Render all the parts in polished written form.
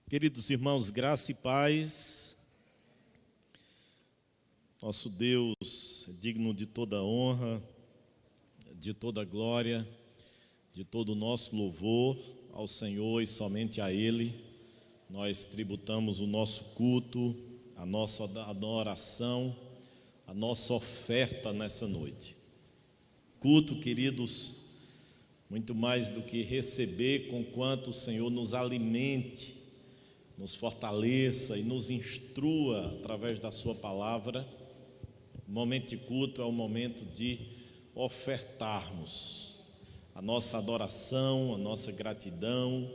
Queridos irmãos, graça e paz. Nosso Deus é digno de toda honra, de toda glória, de todo o nosso louvor ao Senhor e somente a Ele. Nós tributamos o nosso culto, a nossa adoração, a nossa oferta nessa noite. Culto, queridos, muito mais do que receber, conquanto o Senhor nos alimente, nos fortaleça e nos instrua através da sua palavra. O momento de culto é o momento de ofertarmos a nossa adoração, a nossa gratidão,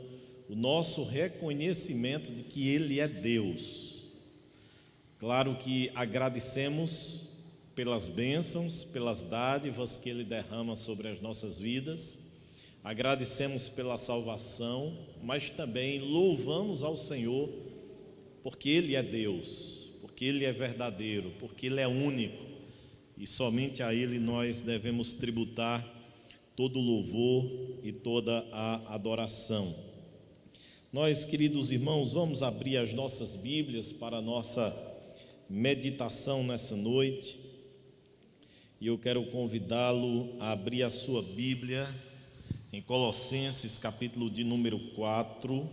o nosso reconhecimento de que Ele é Deus. Claro que agradecemos pelas bênçãos, pelas dádivas que Ele derrama sobre as nossas vidas, agradecemos pela salvação, mas também louvamos ao Senhor porque Ele é Deus, porque Ele é verdadeiro, porque Ele é único e somente a Ele nós devemos tributar todo o louvor e toda a adoração. Nós, queridos irmãos, vamos abrir as nossas Bíblias para a nossa meditação nessa noite e eu quero convidá-lo a abrir a sua Bíblia em Colossenses, capítulo de número 4,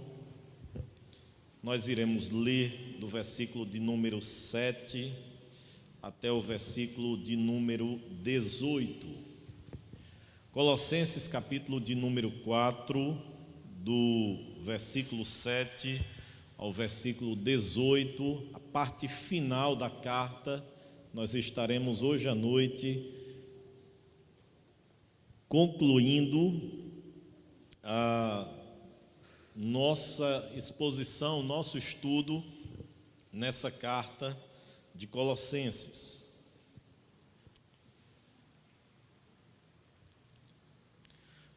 nós iremos ler do versículo de número 7 até o versículo de número 18. Colossenses, capítulo de número 4, do versículo 7 ao versículo 18, a parte final da carta. Nós estaremos hoje à noite concluindo a nossa exposição, nosso estudo nessa carta de Colossenses.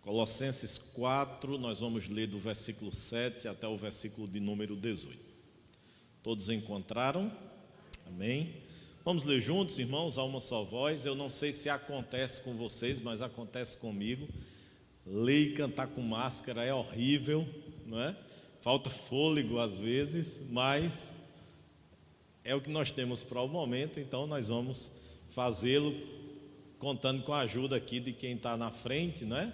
Colossenses 4, nós vamos ler do versículo 7 até o versículo de número 18. Todos encontraram? Amém? Vamos ler juntos, irmãos, a uma só voz. Eu não sei se acontece com vocês, mas acontece comigo. Ler e cantar com máscara é horrível, não é? Falta fôlego às vezes, mas é o que nós temos para o momento, então nós vamos fazê-lo contando com a ajuda aqui de quem está na frente, não é?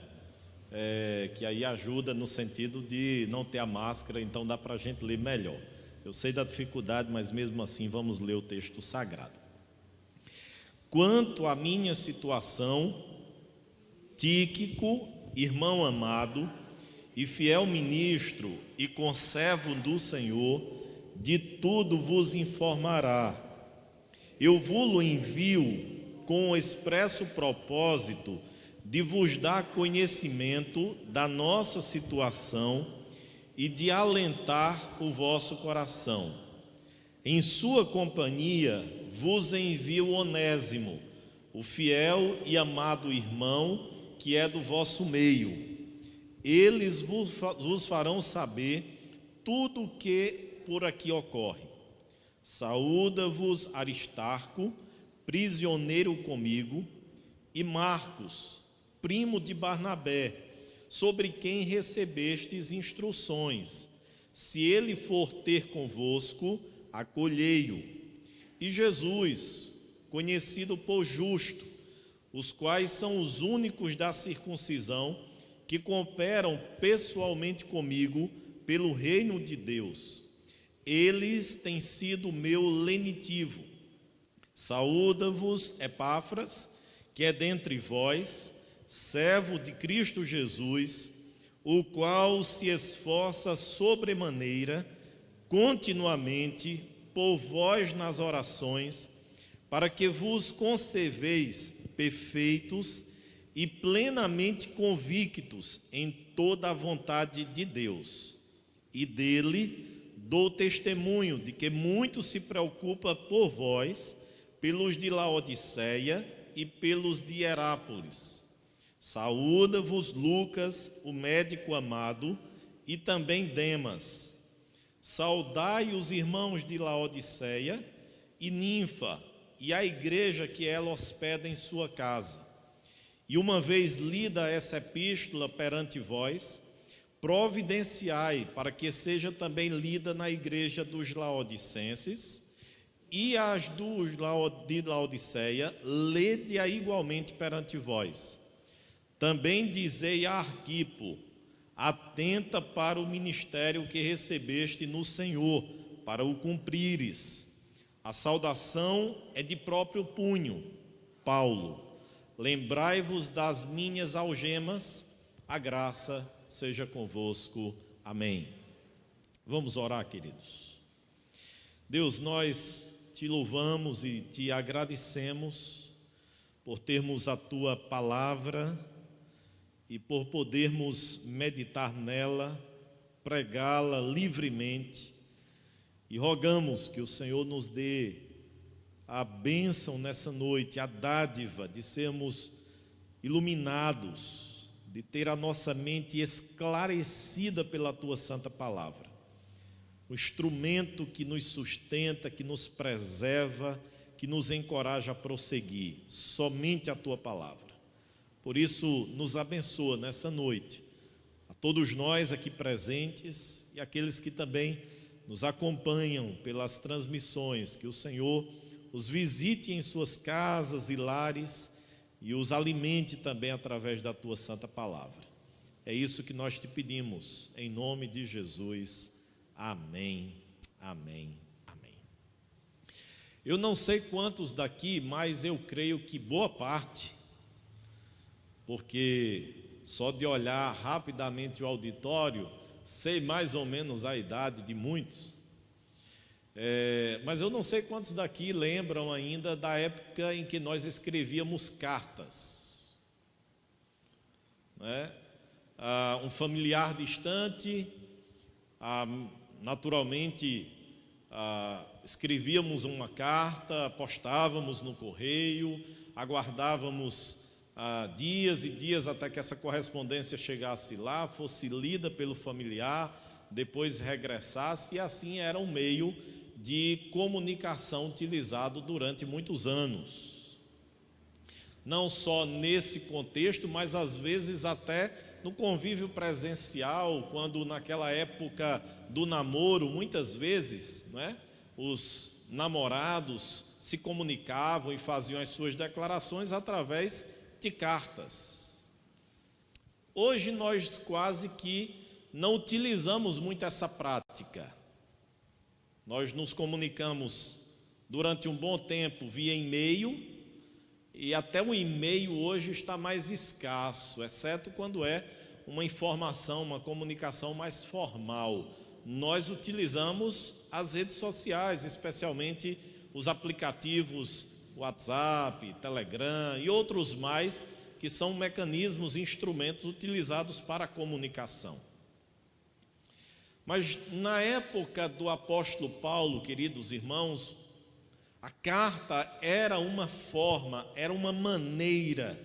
Que aí ajuda no sentido de não ter a máscara, então dá para a gente ler melhor. Eu sei da dificuldade, mas mesmo assim vamos ler o texto sagrado. Quanto à minha situação, Tíquico, irmão amado e fiel ministro e conservo do Senhor, de tudo vos informará. Eu vos envio com o expresso propósito de vos dar conhecimento da nossa situação e de alentar o vosso coração. Em sua companhia vos envio Onésimo, o fiel e amado irmão que é do vosso meio. Eles vos farão saber tudo o que por aqui ocorre. Saúda-vos Aristarco, prisioneiro comigo, e Marcos, primo de Barnabé, sobre quem recebestes instruções. Se ele for ter convosco, acolhei-o. E Jesus, conhecido por justo, os quais são os únicos da circuncisão que cooperam pessoalmente comigo pelo reino de Deus. Eles têm sido meu lenitivo. Saúda-vos Epáfras, que é dentre vós, servo de Cristo Jesus, o qual se esforça sobremaneira, continuamente, por vós nas orações, para que vos conserveis perfeitos e plenamente convictos em toda a vontade de Deus. E dele dou testemunho de que muito se preocupa por vós, pelos de Laodiceia e pelos de Herápolis. Saúda-vos Lucas, o médico amado, e também Demas. Saudai os irmãos de Laodiceia e Ninfa, e a igreja que ela hospeda em sua casa. E uma vez lida essa epístola perante vós, providenciai para que seja também lida na igreja dos laodicenses, e as de Laodiceia, lede-a igualmente perante vós. Também dizei a Arquipo: atenta para o ministério que recebeste no Senhor, para o cumprires. A saudação é de próprio punho. Paulo. Lembrai-vos das minhas algemas. A graça seja convosco. Amém. Vamos orar, queridos. Deus, nós te louvamos e te agradecemos por termos a tua palavra e por podermos meditar nela, pregá-la livremente, e rogamos que o Senhor nos dê a bênção nessa noite, a dádiva de sermos iluminados, de ter a nossa mente esclarecida pela tua santa palavra, o instrumento que nos sustenta, que nos preserva, que nos encoraja a prosseguir, somente a tua palavra. Por isso, nos abençoa nessa noite, a todos nós aqui presentes e aqueles que também nos acompanham pelas transmissões, que o Senhor os visite em suas casas e lares e os alimente também através da tua santa palavra. É isso que nós te pedimos, em nome de Jesus. Amém, amém, amém. Eu não sei quantos daqui, mas eu creio que boa parte, porque só de olhar rapidamente o auditório, sei mais ou menos a idade de muitos, mas eu não sei quantos daqui lembram ainda da época em que nós escrevíamos cartas, né? Um familiar distante, naturalmente escrevíamos uma carta, postávamos no correio, aguardávamos dias e dias até que essa correspondência chegasse lá, fosse lida pelo familiar, depois regressasse, e assim era um meio de comunicação utilizado durante muitos anos. Não só nesse contexto, mas às vezes até no convívio presencial, quando naquela época do namoro, muitas vezes, né, os namorados se comunicavam e faziam as suas declarações através de cartas. Hoje nós quase que não utilizamos muito essa prática. Nós nos comunicamos durante um bom tempo via e-mail, e até o e-mail hoje está mais escasso, exceto quando é uma informação, uma comunicação mais formal. Nós utilizamos as redes sociais, especialmente os aplicativos WhatsApp, Telegram e outros mais, que são mecanismos, instrumentos utilizados para a comunicação. Mas na época do apóstolo Paulo, queridos irmãos, a carta era uma forma, era uma maneira,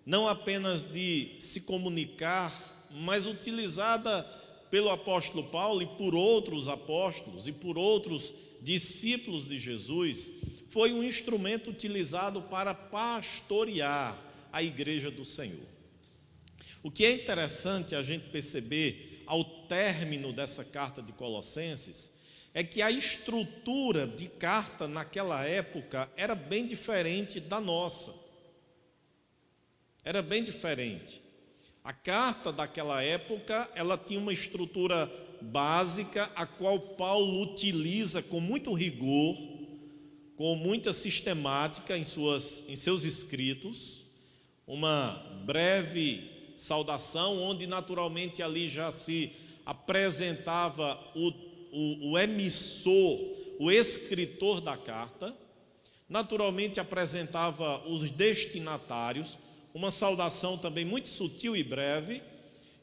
não apenas de se comunicar, mas utilizada pelo apóstolo Paulo e por outros apóstolos e por outros discípulos de Jesus, foi um instrumento utilizado para pastorear a igreja do Senhor. O que é interessante a gente perceber ao término dessa carta de Colossenses é que a estrutura de carta naquela época era bem diferente da nossa. Era bem diferente. A carta daquela época, ela tinha uma estrutura básica, a qual Paulo utiliza com muito rigor, com muita sistemática em seus escritos, uma breve saudação, onde naturalmente ali já se apresentava o emissor, o escritor da carta, naturalmente apresentava os destinatários, uma saudação também muito sutil e breve,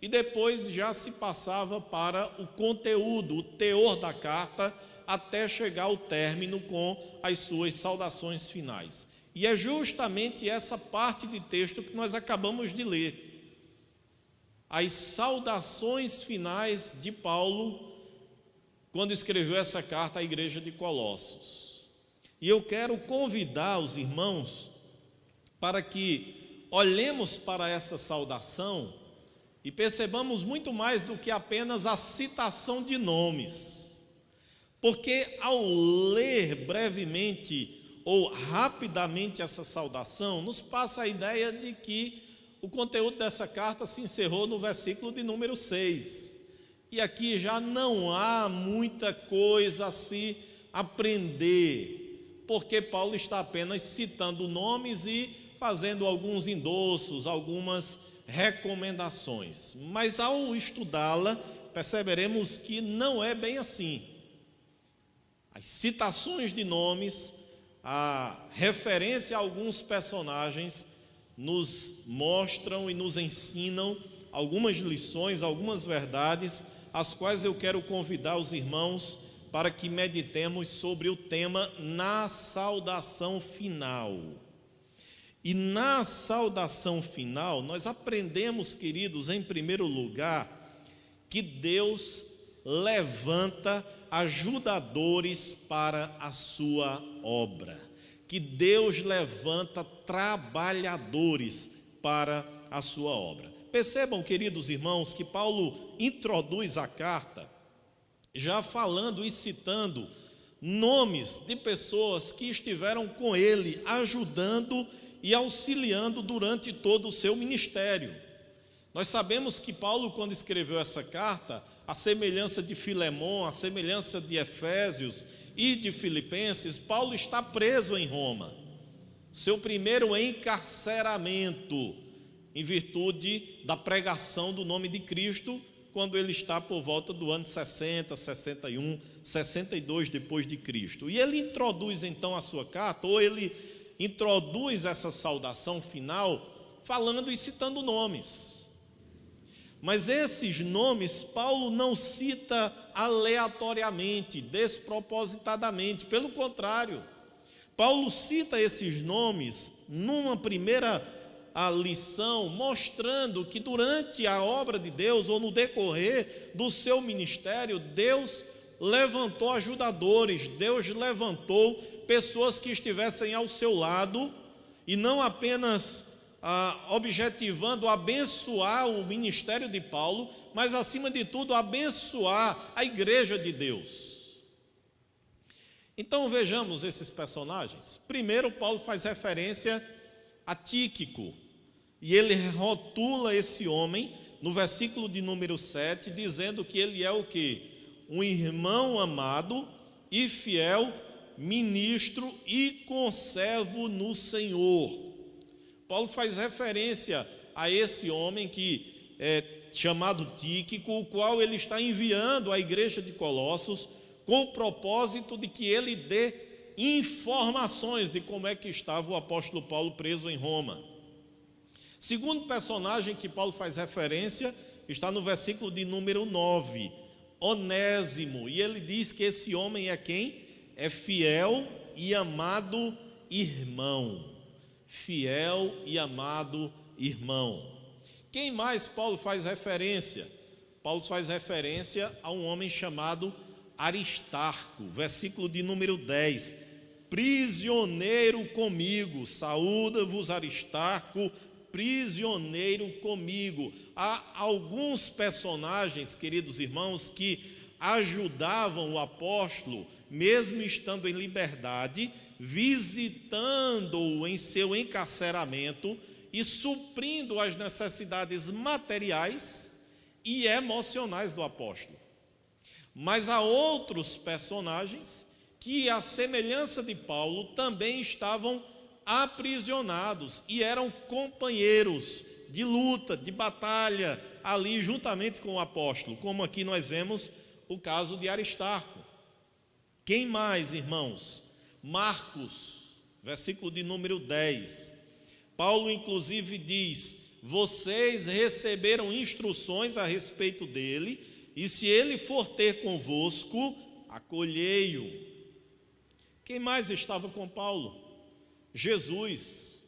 e depois já se passava para o conteúdo, o teor da carta, até chegar ao término com as suas saudações finais. E é justamente essa parte de texto que nós acabamos de ler. As saudações finais de Paulo, quando escreveu essa carta à igreja de Colossos. E eu quero convidar os irmãos para que olhemos para essa saudação e percebamos muito mais do que apenas a citação de nomes, porque ao ler brevemente ou rapidamente essa saudação, nos passa a ideia de que o conteúdo dessa carta se encerrou no versículo de número 6, e aqui já não há muita coisa a se aprender, porque Paulo está apenas citando nomes e fazendo alguns endossos, algumas recomendações. Mas ao estudá-la, perceberemos que não é bem assim. As citações de nomes, a referência a alguns personagens, nos mostram e nos ensinam algumas lições, algumas verdades, as quais eu quero convidar os irmãos para que meditemos sobre o tema na saudação final. E na saudação final, nós aprendemos, queridos, em primeiro lugar, que Deus levanta ajudadores para a sua obra, que Deus levanta trabalhadores para a sua obra. Percebam, queridos irmãos, que Paulo introduz a carta já falando e citando nomes de pessoas que estiveram com ele, ajudando e auxiliando durante todo o seu ministério. Nós sabemos que Paulo, quando escreveu essa carta, a semelhança de Filemon, a semelhança de Efésios e de Filipenses, Paulo está preso em Roma. Seu primeiro encarceramento, em virtude da pregação do nome de Cristo, quando ele está por volta do ano 60, 61, 62 depois de Cristo. E ele introduz então a sua carta, ou ele introduz essa saudação final, falando e citando nomes. Mas esses nomes Paulo não cita aleatoriamente, despropositadamente, pelo contrário, Paulo cita esses nomes numa primeira lição, mostrando que durante a obra de Deus, ou no decorrer do seu ministério, Deus levantou ajudadores, Deus levantou pessoas que estivessem ao seu lado, e não apenas objetivando abençoar o ministério de Paulo, mas acima de tudo abençoar a igreja de Deus. Então vejamos esses personagens. Primeiro, Paulo faz referência a Tíquico, e ele rotula esse homem no versículo de número 7, dizendo que ele é o quê? Um irmão amado e fiel, ministro e conservo no Senhor. Paulo faz referência a esse homem que é chamado Tíquico, o qual ele está enviando à igreja de Colossos, com o propósito de que ele dê informações de como é que estava o apóstolo Paulo preso em Roma. Segundo personagem que Paulo faz referência está no versículo de número 9, Onésimo, e ele diz que esse homem é quem? É fiel e amado irmão. Fiel e amado irmão. Quem mais Paulo faz referência? Paulo faz referência a um homem chamado Aristarco, versículo de número 10, prisioneiro comigo, saúda-vos Aristarco, prisioneiro comigo. Há alguns personagens, queridos irmãos, que ajudavam o apóstolo, mesmo estando em liberdade, visitando-o em seu encarceramento e suprindo as necessidades materiais e emocionais do apóstolo. Mas há outros personagens que, à semelhança de Paulo, também estavam aprisionados e eram companheiros de luta, de batalha, ali juntamente com o apóstolo, como aqui nós vemos o caso de Aristarco. Quem mais, irmãos? Marcos, versículo de número 10. Paulo inclusive diz: vocês receberam instruções a respeito dele, e se ele for ter convosco, acolhei-o. Quem mais estava com Paulo? Jesus,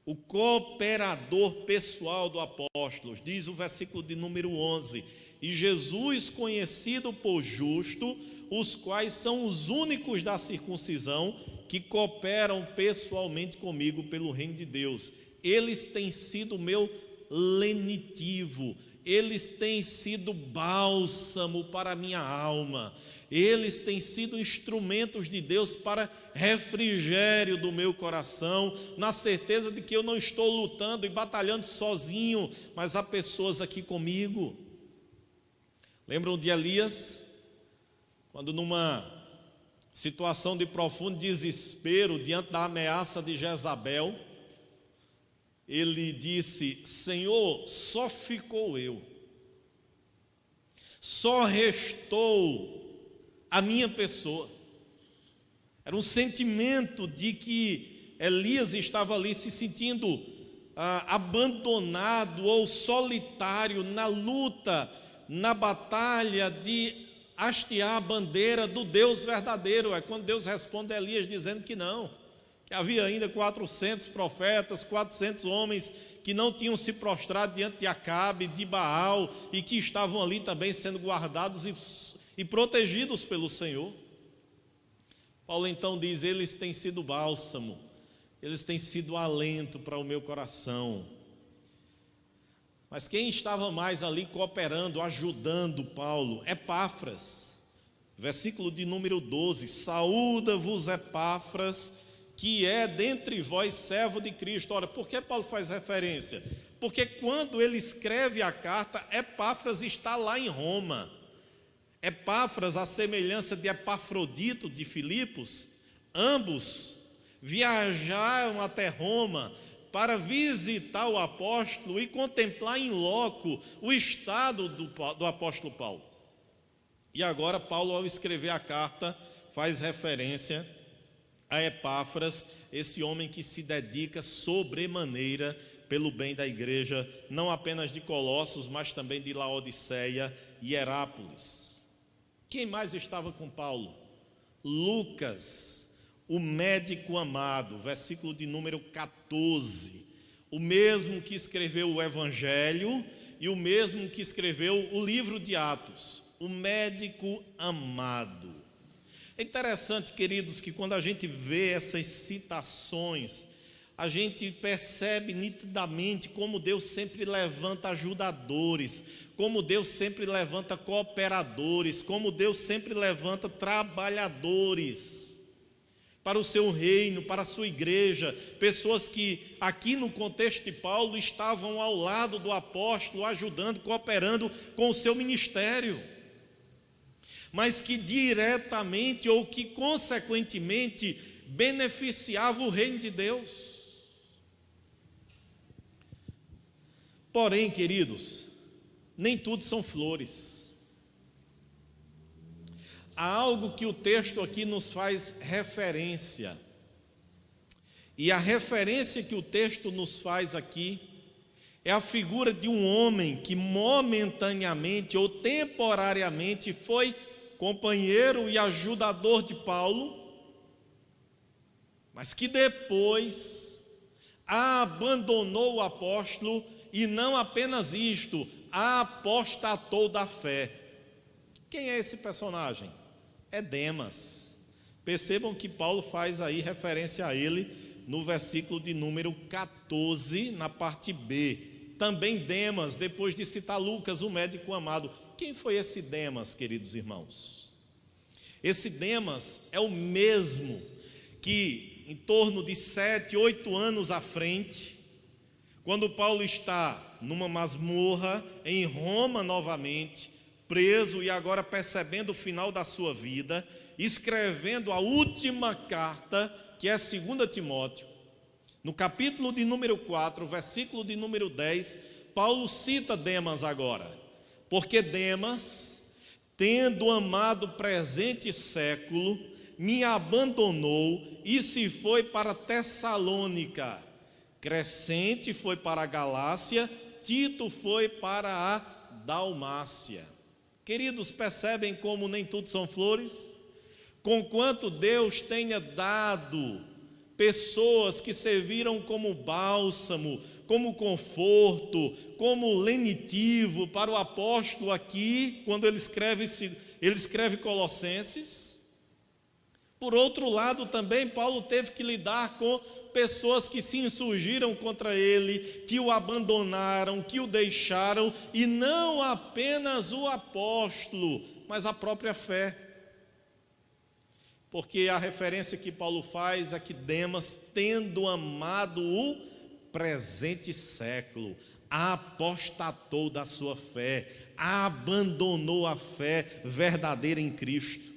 o cooperador pessoal do apóstolo, diz o versículo de número 11, e Jesus conhecido por justo, os quais são os únicos da circuncisão que cooperam pessoalmente comigo pelo reino de Deus. Eles têm sido meu lenitivo, eles têm sido bálsamo para a minha alma, eles têm sido instrumentos de Deus para refrigério do meu coração, na certeza de que eu não estou lutando e batalhando sozinho, mas há pessoas aqui comigo. Lembram de Elias? Quando numa situação de profundo desespero, diante da ameaça de Jezabel, ele disse: Senhor, só ficou eu, só restou a minha pessoa. Era um sentimento de que Elias estava ali se sentindo abandonado ou solitário na luta, na batalha de hastear a bandeira do Deus verdadeiro. É quando Deus responde a Elias dizendo que não, que havia ainda 400 profetas, 400 homens que não tinham se prostrado diante de Acabe, de Baal, e que estavam ali também sendo guardados e protegidos pelo Senhor. Paulo então diz: eles têm sido bálsamo, eles têm sido alento para o meu coração. Mas quem estava mais ali cooperando, ajudando Paulo? Epáfras, versículo de número 12: saúda-vos Epáfras, que é dentre vós servo de Cristo. Ora, por que Paulo faz referência? Porque quando ele escreve a carta, Epáfras está lá em Roma. Epáfras, à semelhança de Epafrodito de Filipos, ambos viajaram até Roma para visitar o apóstolo e contemplar em loco o estado do apóstolo Paulo. E agora Paulo, ao escrever a carta, faz referência a Epáfras, esse homem que se dedica sobremaneira pelo bem da igreja, não apenas de Colossos, mas também de Laodiceia e Herápolis. Quem mais estava com Paulo? Lucas, o médico amado, versículo de número 14, o mesmo que escreveu o Evangelho e o mesmo que escreveu o livro de Atos, o médico amado. É interessante, queridos, que quando a gente vê essas citações, a gente percebe nitidamente como Deus sempre levanta ajudadores, como Deus sempre levanta cooperadores, como Deus sempre levanta trabalhadores para o seu reino, para a sua igreja, pessoas que aqui no contexto de Paulo estavam ao lado do apóstolo, ajudando, cooperando com o seu ministério, mas que diretamente ou que consequentemente beneficiava o reino de Deus. Porém, queridos, nem tudo são flores. Há algo que o texto aqui nos faz referência, e a referência que o texto nos faz aqui é a figura de um homem que momentaneamente ou temporariamente foi companheiro e ajudador de Paulo, mas que depois abandonou o apóstolo, e não apenas isto, apostatou da fé. Quem é esse personagem? É Demas. Percebam que Paulo faz aí referência a ele no versículo de número 14, na parte B. Também Demas, depois de citar Lucas, o médico amado. Quem foi esse Demas, queridos irmãos? Esse Demas é o mesmo que, em torno de 7, 8 anos à frente, quando Paulo está numa masmorra em Roma novamente, preso e agora percebendo o final da sua vida, escrevendo a última carta, que é 2 Timóteo, no capítulo de número 4, versículo de número 10, Paulo cita Demas agora. Porque Demas, tendo amado o presente século, me abandonou e se foi para Tessalônica. Crescente foi para a Galácia, Tito foi para a Dalmácia. Queridos, percebem como nem tudo são flores? Conquanto Deus tenha dado pessoas que serviram como bálsamo, como conforto, como lenitivo para o apóstolo aqui, quando ele escreve Colossenses. Por outro lado também, Paulo teve que lidar com pessoas que se insurgiram contra ele, que o abandonaram, que o deixaram, e não apenas o apóstolo, mas a própria fé. Porque a referência que Paulo faz é que Demas, tendo amado o presente século, apostatou da sua fé, abandonou a fé verdadeira em Cristo.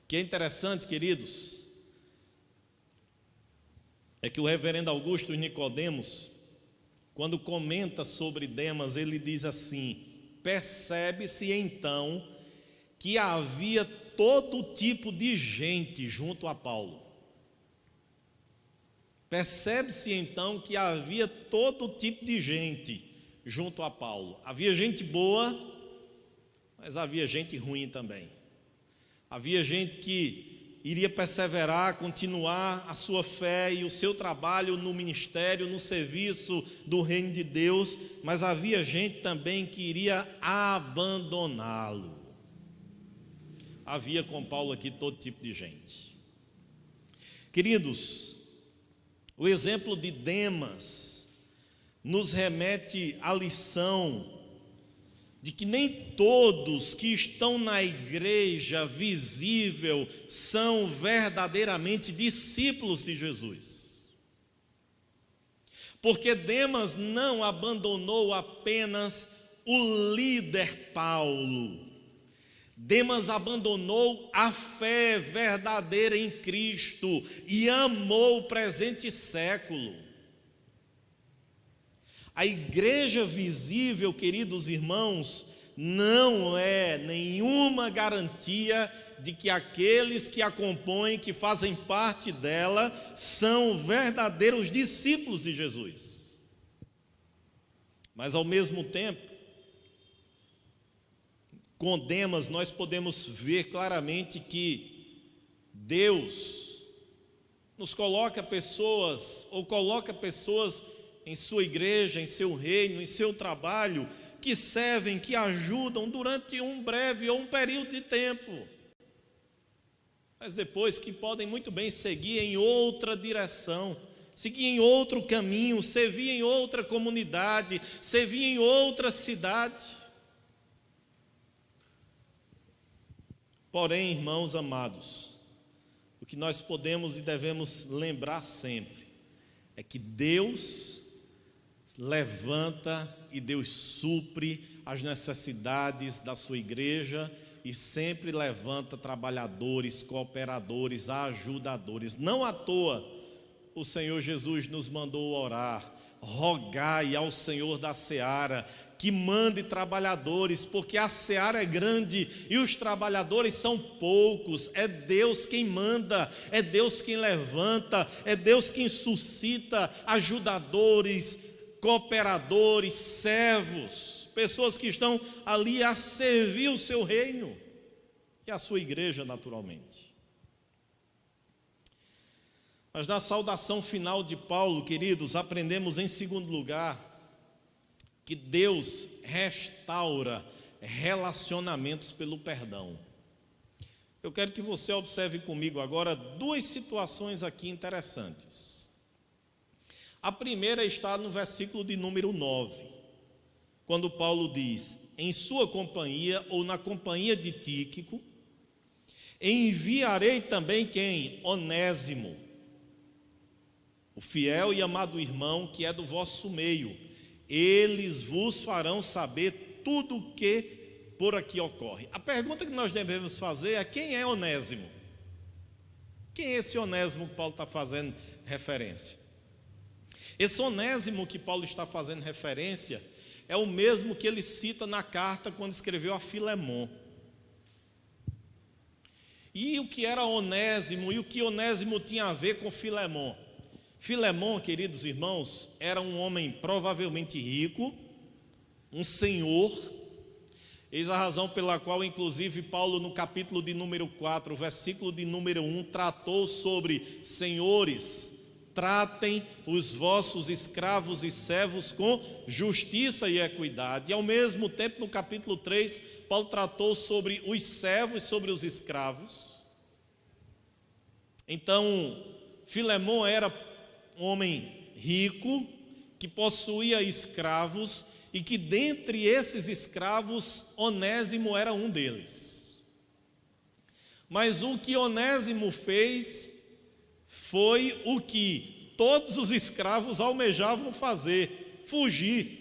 O que é interessante, queridos, é que o reverendo Augusto Nicodemos, quando comenta sobre Demas, ele diz assim: percebe-se então que havia todo tipo de gente junto a Paulo. Percebe-se então que havia todo tipo de gente junto a Paulo. Havia gente boa, mas havia gente ruim também. Havia gente que iria perseverar, continuar a sua fé e o seu trabalho no ministério, no serviço do reino de Deus, mas havia gente também que iria abandoná-lo. Havia com Paulo aqui todo tipo de gente. Queridos, o exemplo de Demas nos remete à lição de que nem todos que estão na igreja visível são verdadeiramente discípulos de Jesus. Porque Demas não abandonou apenas o líder Paulo. Demas abandonou a fé verdadeira em Cristo e amou o presente século. A igreja visível, queridos irmãos, não é nenhuma garantia de que aqueles que a compõem, que fazem parte dela, são verdadeiros discípulos de Jesus. Mas ao mesmo tempo, com Demas, nós podemos ver claramente que Deus nos coloca pessoas, ou coloca pessoas em sua igreja, em seu reino, em seu trabalho, que servem, que ajudam durante um breve ou um período de tempo, mas depois que podem muito bem seguir em outra direção, seguir em outro caminho, servir em outra comunidade, servir em outra cidade. Porém, irmãos amados, o que nós podemos e devemos lembrar sempre é que Deus levanta e Deus supre as necessidades da sua igreja e sempre levanta trabalhadores, cooperadores, ajudadores. Não à toa o Senhor Jesus nos mandou orar: rogai ao Senhor da seara que mande trabalhadores, porque a seara é grande e os trabalhadores são poucos. É Deus quem manda, é Deus quem levanta, é Deus quem suscita ajudadores, cooperadores, servos, pessoas que estão ali a servir o seu reino e a sua igreja naturalmente. Mas na saudação final de Paulo, queridos, aprendemos em segundo lugar que Deus restaura relacionamentos pelo perdão. Eu quero que você observe comigo agora duas situações aqui interessantes. A primeira está no versículo de número 9, quando Paulo diz: em sua companhia ou na companhia de Tíquico, enviarei também quem? Onésimo, o fiel e amado irmão que é do vosso meio. Eles vos farão saber tudo o que por aqui ocorre. A pergunta que nós devemos fazer é: quem é Onésimo? Quem é esse Onésimo que Paulo está fazendo referência? Esse Onésimo que Paulo está fazendo referência é o mesmo que ele cita na carta quando escreveu a Filemon. E o que era Onésimo e o que Onésimo tinha a ver com Filemon? Filemon, queridos irmãos, era um homem provavelmente rico, um senhor. Eis a razão pela qual, inclusive, Paulo, no capítulo de número 4, versículo de número 1, tratou sobre: senhores, tratem os vossos escravos e servos com justiça e equidade. E ao mesmo tempo, no capítulo 3, Paulo tratou sobre os servos e sobre os escravos. Então, Filemão era um homem rico, que possuía escravos, e que dentre esses escravos, Onésimo era um deles. Mas o que Onésimo fez foi o que todos os escravos almejavam fazer: fugir.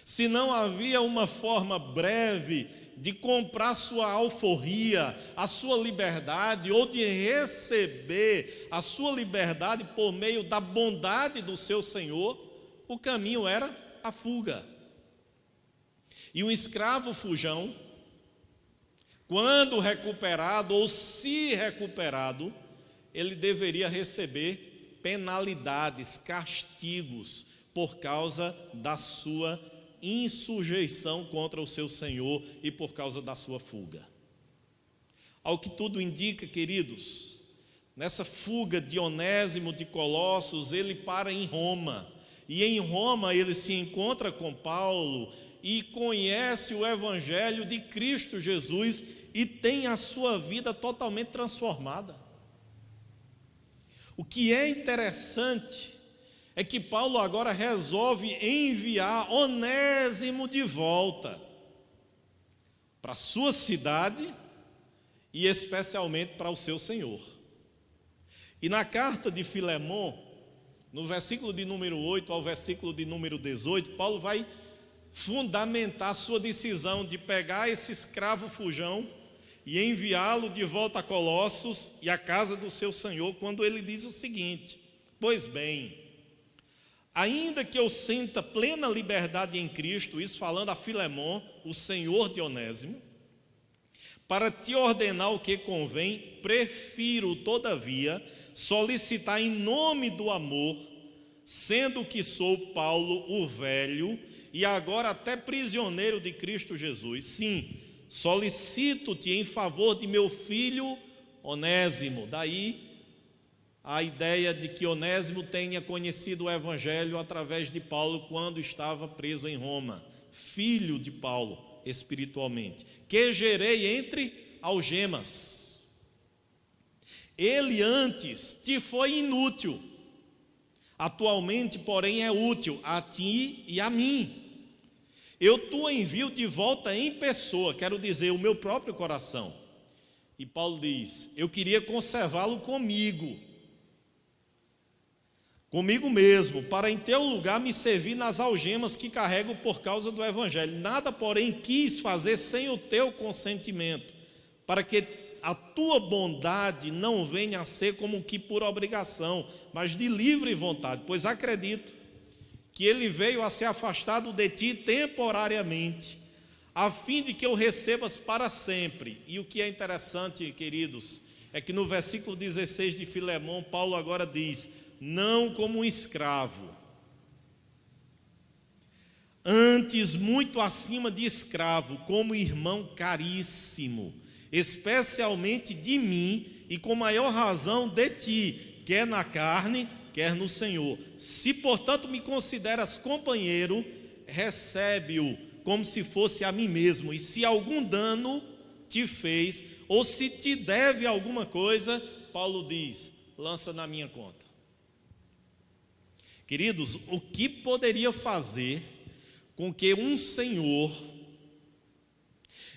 Se não havia uma forma breve de comprar sua alforria, a sua liberdade, ou de receber a sua liberdade por meio da bondade do seu Senhor, o caminho era a fuga. E um escravo fujão, quando recuperado ou se recuperado, ele deveria receber penalidades, castigos, por causa da sua insujeição contra o seu Senhor e por causa da sua fuga. Ao que tudo indica, queridos, nessa fuga de Onésimo de Colossos, ele para em Roma, e em Roma ele se encontra com Paulo e conhece o Evangelho de Cristo Jesus e tem a sua vida totalmente transformada. O que é interessante é que Paulo agora resolve enviar Onésimo de volta para a sua cidade e especialmente para o seu Senhor. E na carta de Filemão, no versículo de número 8 ao versículo de número 18, Paulo vai fundamentar a sua decisão de pegar esse escravo fujão e enviá-lo de volta a Colossos e à casa do seu Senhor, quando ele diz o seguinte: pois bem, ainda que eu sinta plena liberdade em Cristo, isso falando a Filemão, o senhor de Onésimo, para te ordenar o que convém, prefiro, todavia, solicitar em nome do amor, sendo que sou Paulo o velho, e agora até prisioneiro de Cristo Jesus. Sim, solicito-te em favor de meu filho Onésimo. Daí a ideia de que Onésimo tenha conhecido o Evangelho através de Paulo quando estava preso em Roma, filho de Paulo espiritualmente, que gerei entre algemas. Ele antes te foi inútil, atualmente, porém, é útil a ti e a mim. Eu te envio de volta em pessoa, quero dizer, o meu próprio coração. E Paulo diz: eu queria conservá-lo comigo mesmo, para em teu lugar me servir nas algemas que carrego por causa do Evangelho. Nada, porém, quis fazer sem o teu consentimento, para que a tua bondade não venha a ser como que por obrigação, mas de livre vontade, pois acredito que ele veio a ser afastado de ti temporariamente, a fim de que eu recebas para sempre. E o que é interessante, queridos, é que no versículo 16 de Filemão, Paulo agora diz: não como um escravo, antes muito acima de escravo, como irmão caríssimo, especialmente de mim e com maior razão de ti, quer na carne, quer no Senhor. Se, portanto, me consideras companheiro, recebe-o como se fosse a mim mesmo. E se algum dano te fez, ou se te deve alguma coisa, Paulo diz: lança na minha conta. Queridos, o que poderia fazer com que um senhor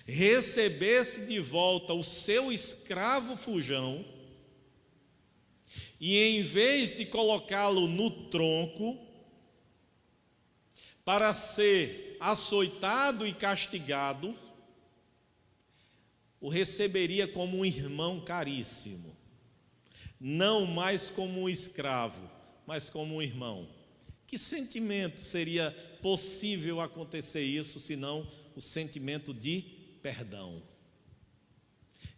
recebesse de volta o seu escravo fujão e, em vez de colocá-lo no tronco para ser açoitado e castigado, o receberia como um irmão caríssimo, não mais como um escravo, mas como um irmão? Que sentimento seria possível acontecer isso, senão o sentimento de perdão?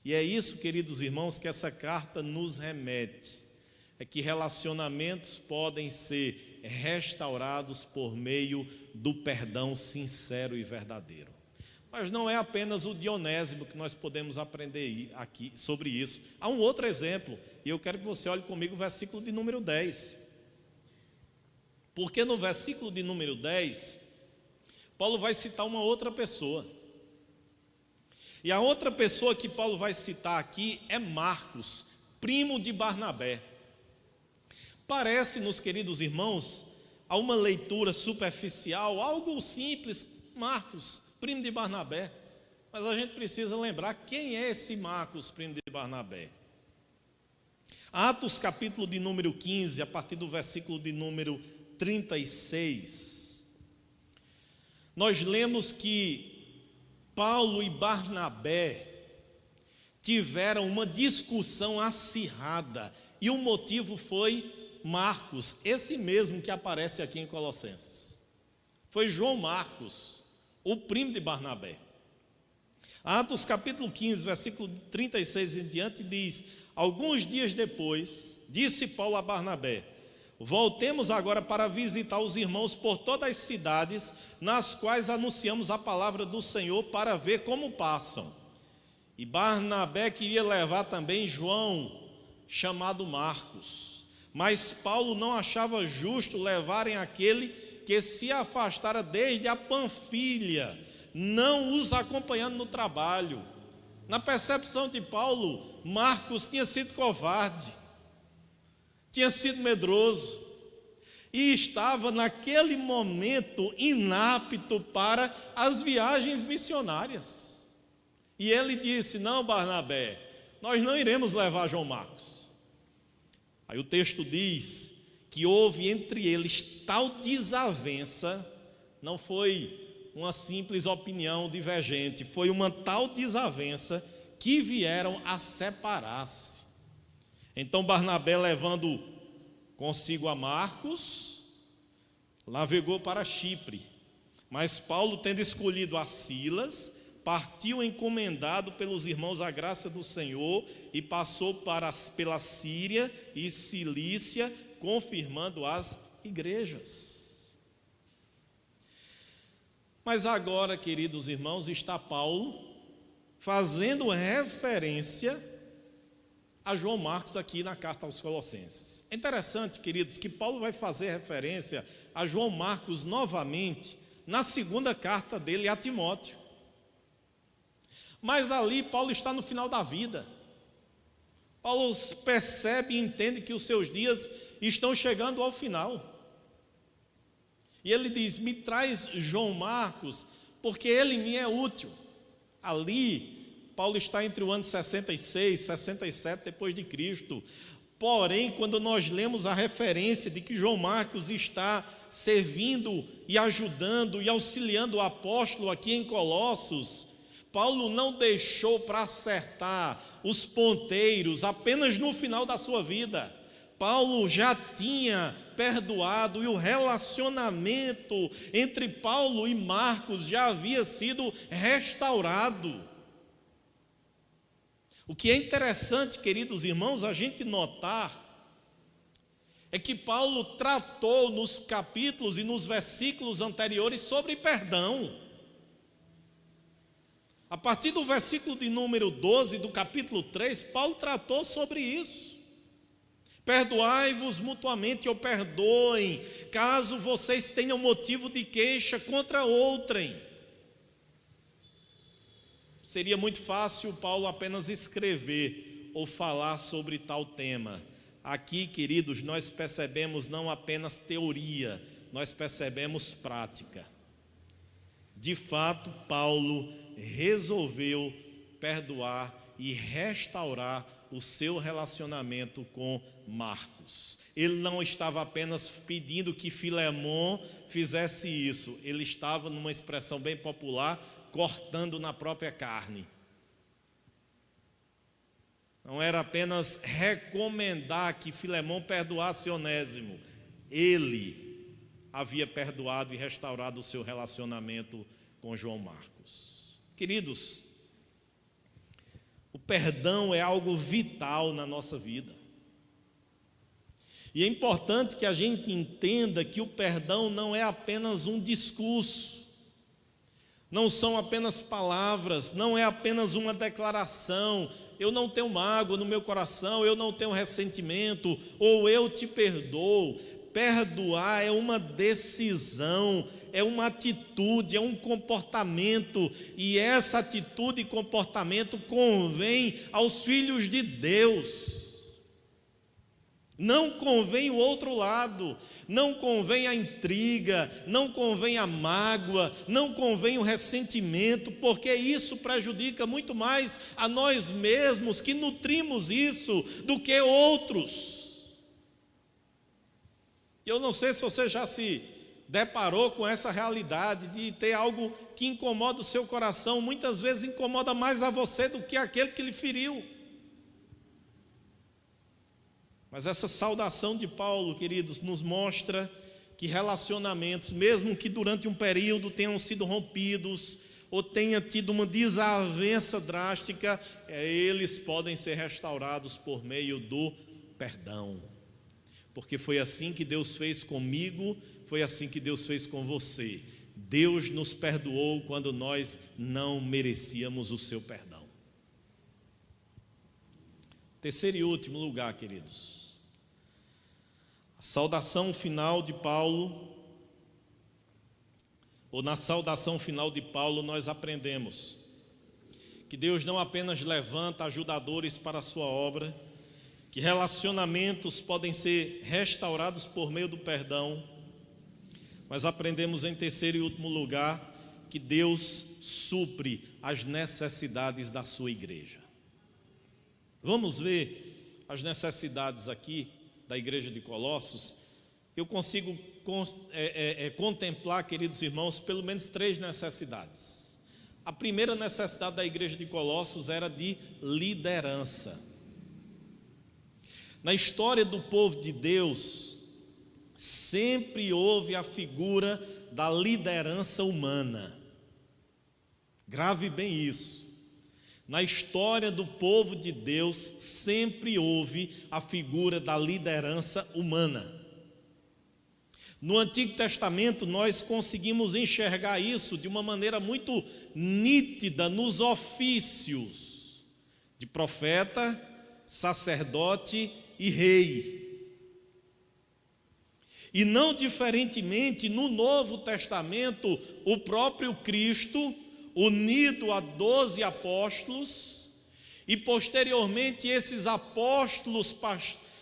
E é isso, queridos irmãos, que essa carta nos remete, é que relacionamentos podem ser restaurados por meio do perdão sincero e verdadeiro. Mas não é apenas o de Onésimo que nós podemos aprender aqui sobre isso. Há um outro exemplo, e eu quero que você olhe comigo o versículo de número 10. Porque no versículo de número 10, Paulo vai citar uma outra pessoa. E a outra pessoa que Paulo vai citar aqui é Marcos, primo de Barnabé. Parece-nos, queridos irmãos, a uma leitura superficial, algo simples, Marcos, primo de Barnabé. Mas a gente precisa lembrar quem é esse Marcos, primo de Barnabé. Atos capítulo de número 15, a partir do versículo de número 36. Nós lemos que Paulo e Barnabé tiveram uma discussão acirrada, e o motivo foi Marcos, esse mesmo que aparece aqui em Colossenses. Foi João Marcos, o primo de Barnabé. Atos capítulo 15, versículo 36 em diante diz: alguns dias depois, disse Paulo a Barnabé: voltemos agora para visitar os irmãos por todas as cidades nas quais anunciamos a palavra do Senhor, para ver como passam. E Barnabé queria levar também João, chamado Marcos, mas Paulo não achava justo levarem aquele que se afastara desde a Panfilha, não os acompanhando no trabalho. Na percepção de Paulo, Marcos tinha sido covarde, tinha sido medroso, e estava naquele momento inapto para as viagens missionárias. E ele disse: não, Barnabé, nós não iremos levar João Marcos. Aí o texto diz que houve entre eles tal desavença, não foi uma simples opinião divergente, foi uma tal desavença que vieram a separar-se. Então Barnabé, levando consigo a Marcos, navegou para Chipre, mas Paulo, tendo escolhido a Silas, partiu encomendado pelos irmãos à graça do Senhor e passou pela Síria e Cilícia, confirmando as igrejas. Mas agora, queridos irmãos, está Paulo fazendo referência a João Marcos aqui na carta aos Colossenses. É interessante, queridos, que Paulo vai fazer referência a João Marcos novamente na segunda carta dele a Timóteo. Mas ali Paulo está no final da vida. Paulo percebe e entende que os seus dias estão chegando ao final. E ele diz: me traz João Marcos, porque ele me é útil. Ali, Paulo está entre o ano 66 e 67 depois de Cristo. Porém, quando nós lemos a referência de que João Marcos está servindo e ajudando e auxiliando o apóstolo aqui em Colossos, Paulo não deixou para acertar os ponteiros apenas no final da sua vida. Paulo já tinha perdoado e o relacionamento entre Paulo e Marcos já havia sido restaurado. O que é interessante, queridos irmãos, a gente notar é que Paulo tratou nos capítulos e nos versículos anteriores sobre perdão. A partir do versículo de número 12 do capítulo 3, Paulo tratou sobre isso. Perdoai-vos mutuamente ou perdoem, caso vocês tenham motivo de queixa contra outrem. Seria muito fácil Paulo apenas escrever ou falar sobre tal tema. Aqui, queridos, nós percebemos não apenas teoria, nós percebemos prática. De fato, Paulo resolveu perdoar e restaurar o seu relacionamento com Marcos. Ele não estava apenas pedindo que Filemon fizesse isso, ele estava, numa expressão bem popular, cortando na própria carne. Não era apenas recomendar que Filemon perdoasse Onésimo, ele havia perdoado e restaurado o seu relacionamento com João Marcos. Queridos, o perdão é algo vital na nossa vida. E é importante que a gente entenda que o perdão não é apenas um discurso, não são apenas palavras, não é apenas uma declaração: eu não tenho mágoa no meu coração, eu não tenho ressentimento, ou eu te perdoo. Perdoar é uma decisão, é uma atitude, é um comportamento, e essa atitude e comportamento convém aos filhos de Deus. Não convém o outro lado, não convém a intriga, não convém a mágoa, não convém o ressentimento, porque isso prejudica muito mais a nós mesmos que nutrimos isso do que outros. Eu não sei se você já se deparou com essa realidade de ter algo que incomoda o seu coração, muitas vezes incomoda mais a você do que aquele que lhe feriu. Mas essa saudação de Paulo, queridos, nos mostra que relacionamentos, mesmo que durante um período tenham sido rompidos, ou tenha tido uma desavença drástica, eles podem ser restaurados por meio do perdão. Porque foi assim que Deus fez comigo, foi assim que Deus fez com você. Deus nos perdoou quando nós não merecíamos o seu perdão. Terceiro e último lugar, queridos. A saudação final de Paulo, ou na saudação final de Paulo, nós aprendemos que Deus não apenas levanta ajudadores para a sua obra, que relacionamentos podem ser restaurados por meio do perdão, mas aprendemos em terceiro e último lugar que Deus supre as necessidades da sua igreja. Vamos ver as necessidades aqui da igreja de Colossos. Eu consigo contemplar, queridos irmãos, pelo menos 3 necessidades. A primeira necessidade da igreja de Colossos era de liderança. Na história do povo de Deus, sempre houve a figura da liderança humana. Grave bem isso. Na história do povo de Deus, sempre houve a figura da liderança humana. No Antigo Testamento, nós conseguimos enxergar isso de uma maneira muito nítida nos ofícios de profeta, sacerdote e rei. E não diferentemente, no Novo Testamento, o próprio Cristo, unido a 12 apóstolos, e posteriormente esses apóstolos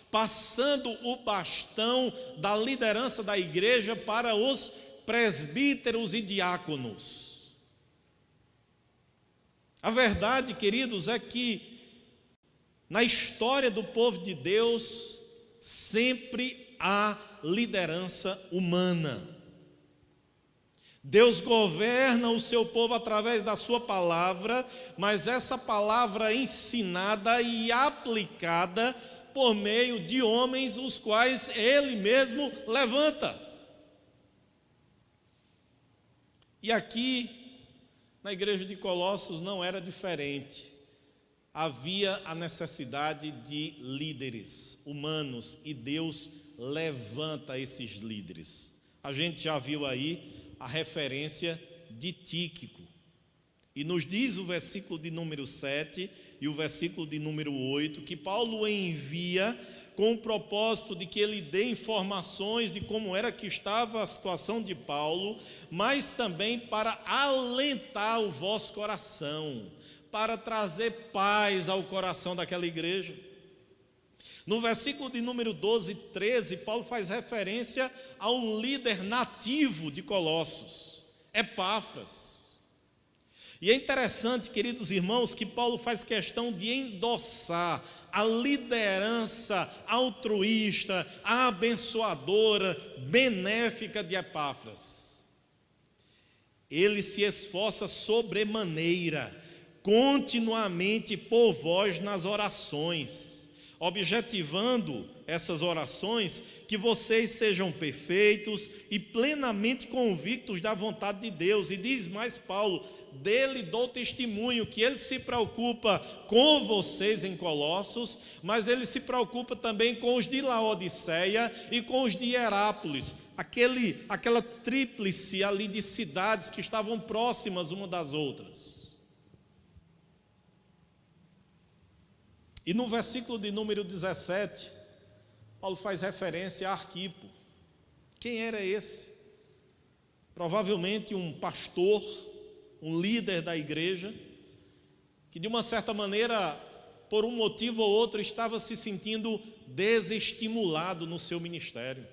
passando o bastão da liderança da igreja para os presbíteros e diáconos. A verdade, queridos, é que na história do povo de Deus sempre há liderança humana. Deus governa o seu povo através da sua palavra, mas essa palavra ensinada e aplicada por meio de homens os quais Ele mesmo levanta. E aqui, na igreja de Colossos, não era diferente. Havia a necessidade de líderes humanos e Deus levanta esses líderes. A gente já viu aí a referência de Tíquico. E nos diz o versículo de número 7 e o versículo de número 8, que Paulo envia com o propósito de que ele dê informações de como era que estava a situação de Paulo, mas também para alentar o vosso coração, para trazer paz ao coração daquela igreja. No versículo de número 12 e 13, Paulo faz referência a um líder nativo de Colossos, Epáfras. E é interessante, queridos irmãos, que Paulo faz questão de endossar a liderança altruísta, abençoadora, benéfica de Epáfras. Ele se esforça sobremaneira, continuamente por vós nas orações, objetivando essas orações que vocês sejam perfeitos e plenamente convictos da vontade de Deus. E diz mais Paulo: dele dou testemunho que ele se preocupa com vocês em Colossos, mas ele se preocupa também com os de Laodiceia e com os de Hierápolis, aquela tríplice ali de cidades que estavam próximas uma das outras. E no versículo de número 17, Paulo faz referência a Arquipo. Quem era esse? Provavelmente um pastor, um líder da igreja, que de uma certa maneira por um motivo ou outro, estava se sentindo desestimulado no seu ministério.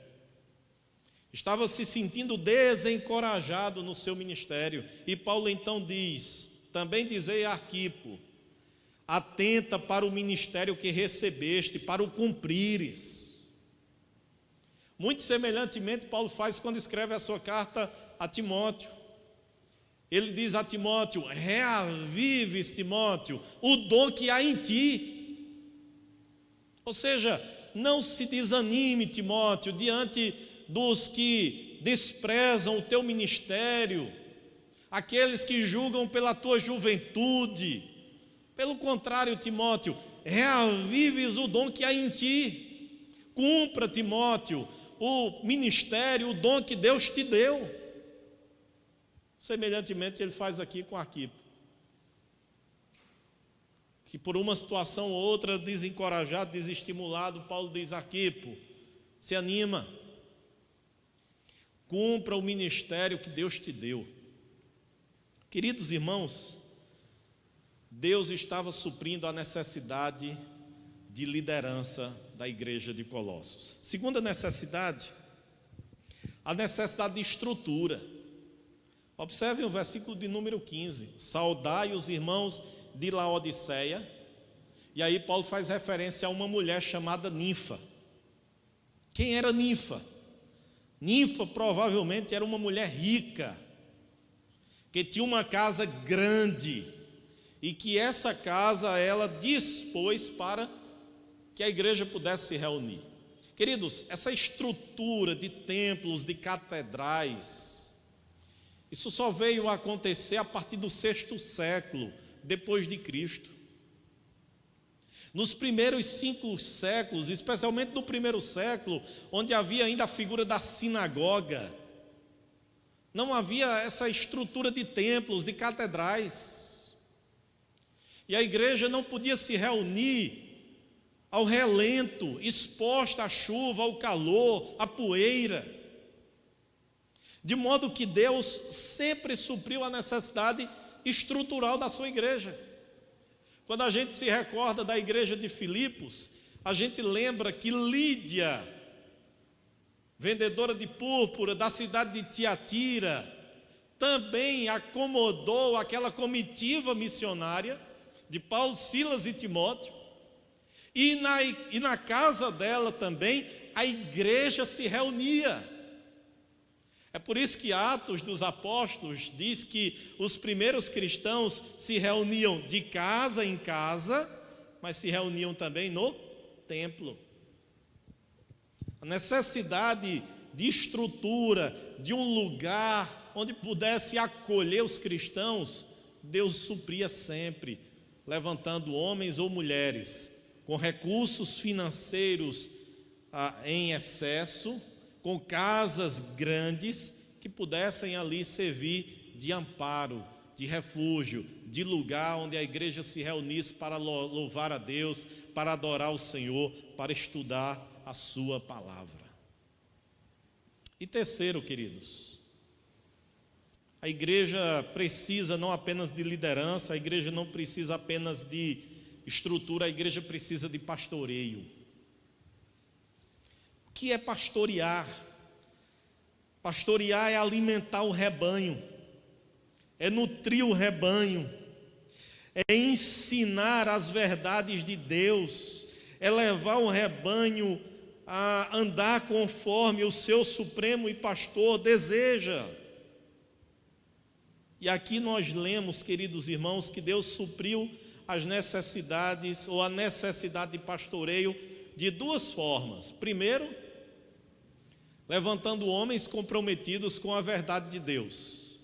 Estava se sentindo desencorajado no seu ministério. E Paulo então diz: também dizei a Arquipo, atenta para o ministério que recebeste, para o cumprires. Muito semelhantemente, Paulo faz quando escreve a sua carta a Timóteo. Ele diz a Timóteo: reavives, Timóteo, o dom que há em ti. Ou seja, não se desanime, Timóteo, diante dos que desprezam o teu ministério, aqueles que julgam pela tua juventude. Pelo contrário, Timóteo, reavives o dom que há em ti. Cumpra, Timóteo, o ministério, o dom que Deus te deu. Semelhantemente, ele faz aqui com Arquipo, que por uma situação ou outra, desencorajado, desestimulado, Paulo diz: Arquipo, se anima, cumpra o ministério que Deus te deu. Queridos irmãos, Deus estava suprindo a necessidade de liderança da igreja de Colossos. Segunda necessidade, a necessidade de estrutura. Observem o versículo de número 15: saudai os irmãos de Laodiceia. E aí Paulo faz referência a uma mulher chamada Ninfa. Quem era Ninfa? Ninfa provavelmente era uma mulher rica, que tinha uma casa grande, e que essa casa ela dispôs para que a igreja pudesse se reunir. Queridos, essa estrutura de templos, de catedrais, isso só veio a acontecer a partir do 6º século depois de Cristo. Nos primeiros 5 séculos, especialmente no 1º século, onde havia ainda a figura da sinagoga, não havia essa estrutura de templos, de catedrais. E a igreja não podia se reunir ao relento, exposta à chuva, ao calor, à poeira. De modo que Deus sempre supriu a necessidade estrutural da sua igreja. Quando a gente se recorda da igreja de Filipos, a gente lembra que Lídia, vendedora de púrpura da cidade de Tiatira, também acomodou aquela comitiva missionária de Paulo, Silas e Timóteo, e na casa dela também a igreja se reunia. É por isso que Atos dos Apóstolos diz que os primeiros cristãos se reuniam de casa em casa, mas se reuniam também no templo. A necessidade de estrutura, de um lugar onde pudesse acolher os cristãos, Deus supria sempre, levantando homens ou mulheres com recursos financeiros em excesso, com casas grandes, que pudessem ali servir de amparo, de refúgio, de lugar onde a igreja se reunisse para louvar a Deus, para adorar o Senhor, para estudar a sua palavra. E terceiro, queridos, a igreja precisa não apenas de liderança, a igreja não precisa apenas de estrutura, a igreja precisa de pastoreio. O que é pastorear? Pastorear é alimentar o rebanho, é nutrir o rebanho, é ensinar as verdades de Deus, é levar o rebanho a andar conforme o seu supremo e pastor deseja. E aqui nós lemos, queridos irmãos, que Deus supriu as necessidades, ou a necessidade de pastoreio, de 2 formas. Primeiro, levantando homens comprometidos com a verdade de Deus.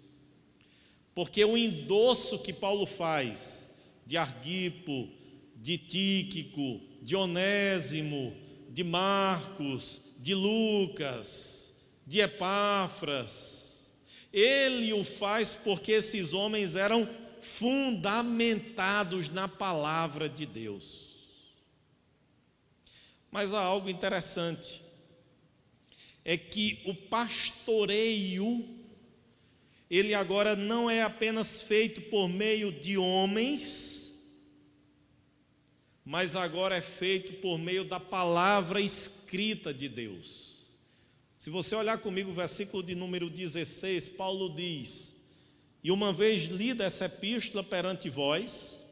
Porque o endosso que Paulo faz de Arquipo, de Tíquico, de Onésimo, de Marcos, de Lucas, de Epáfras, ele o faz porque esses homens eram fundamentados na palavra de Deus. Mas há algo interessante, é que o pastoreio, ele agora não é apenas feito por meio de homens, mas agora é feito por meio da palavra escrita de Deus. Se você olhar comigo o versículo de número 16, Paulo diz: e uma vez lida essa epístola perante vós,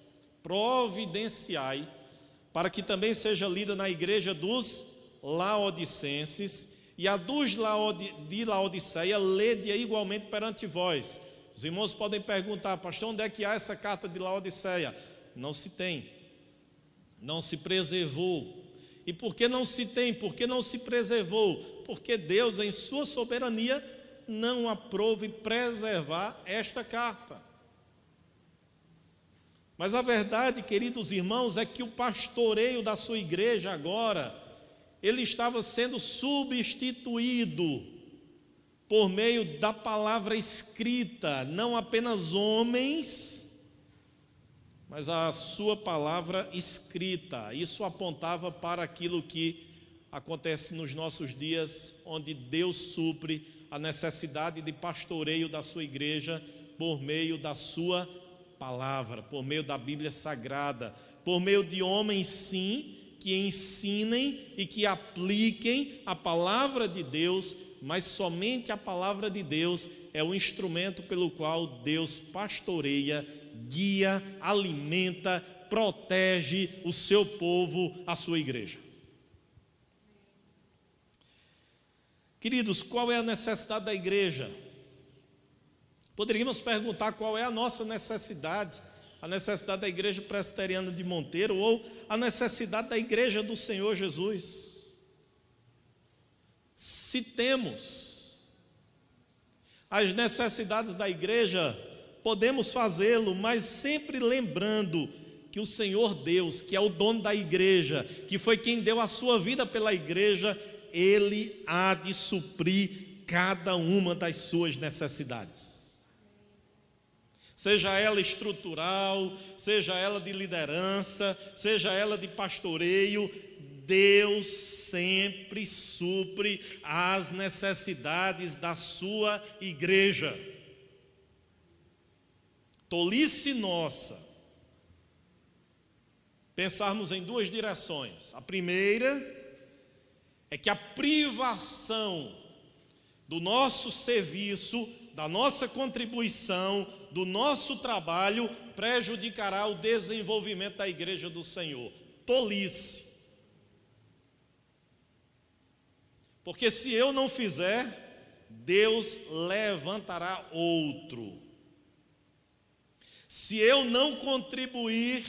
providenciai, para que também seja lida na igreja dos Laodicenses, e a de Laodiceia lede igualmente perante vós. Os irmãos podem perguntar: pastor, onde é que há essa carta de Laodiceia? Não se tem, não se preservou. E por que não se tem? Por que não se preservou? Porque Deus, em sua soberania, não aprove preservar esta carta. Mas a verdade, queridos irmãos, é que o pastoreio da sua igreja agora, ele estava sendo substituído por meio da palavra escrita, não apenas homens, mas a sua palavra escrita. Isso apontava para aquilo que acontece nos nossos dias, onde Deus supre a necessidade de pastoreio da sua igreja por meio da sua palavra, por meio da Bíblia Sagrada, por meio de homens, sim, que ensinem e que apliquem a palavra de Deus, mas somente a palavra de Deus é o instrumento pelo qual Deus pastoreia, guia, alimenta, protege o seu povo, a sua igreja. Queridos, qual é a necessidade da igreja? Poderíamos perguntar qual é a nossa necessidade, a necessidade da igreja presbiteriana de Monteiro ou a necessidade da igreja do Senhor Jesus. Se temos as necessidades da igreja, podemos fazê-lo, mas sempre lembrando que o Senhor Deus, que é o dono da igreja, que foi quem deu a sua vida pela igreja, Ele há de suprir cada uma das suas necessidades. Seja ela estrutural, seja ela de liderança, seja ela de pastoreio, Deus sempre supre as necessidades da sua igreja. Tolice nossa pensarmos em duas direções. A primeira é que a privação do nosso serviço, da nossa contribuição, do nosso trabalho, prejudicará o desenvolvimento da igreja do Senhor. Tolice. Porque se eu não fizer, Deus levantará outro. Se eu não contribuir,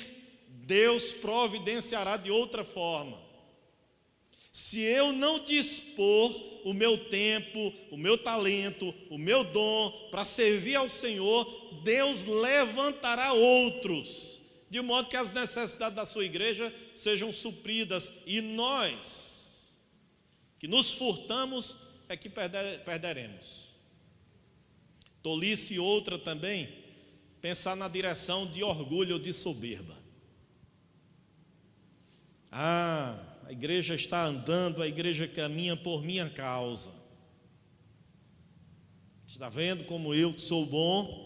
Deus providenciará de outra forma. Se eu não dispor o meu tempo, o meu talento, o meu dom para servir ao Senhor, Deus levantará outros, de modo que as necessidades da sua igreja sejam supridas, e nós, que nos furtamos, é que perderemos. Tolice outra também, pensar na direção de orgulho ou de soberba. A igreja está andando, a igreja caminha por minha causa. Está vendo como eu que sou bom,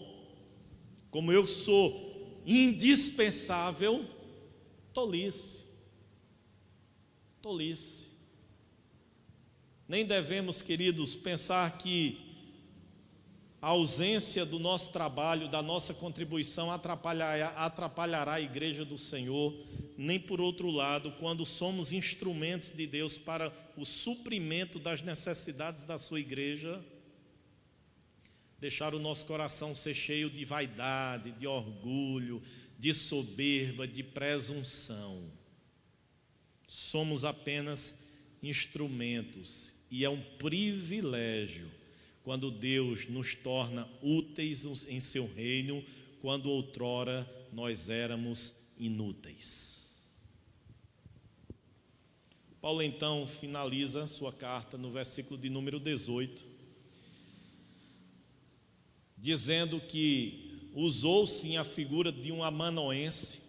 como eu que sou indispensável? Tolice. Tolice. Nem devemos, queridos, pensar que a ausência do nosso trabalho, da nossa contribuição atrapalhará a igreja do Senhor, nem por outro lado, quando somos instrumentos de Deus para o suprimento das necessidades da sua igreja, deixar o nosso coração ser cheio de vaidade, de orgulho, de soberba, de presunção. Somos apenas instrumentos, e é um privilégio quando Deus nos torna úteis em seu reino, quando outrora nós éramos inúteis. Paulo então finaliza sua carta no versículo de número 18, dizendo que usou sim a figura de um amanoense.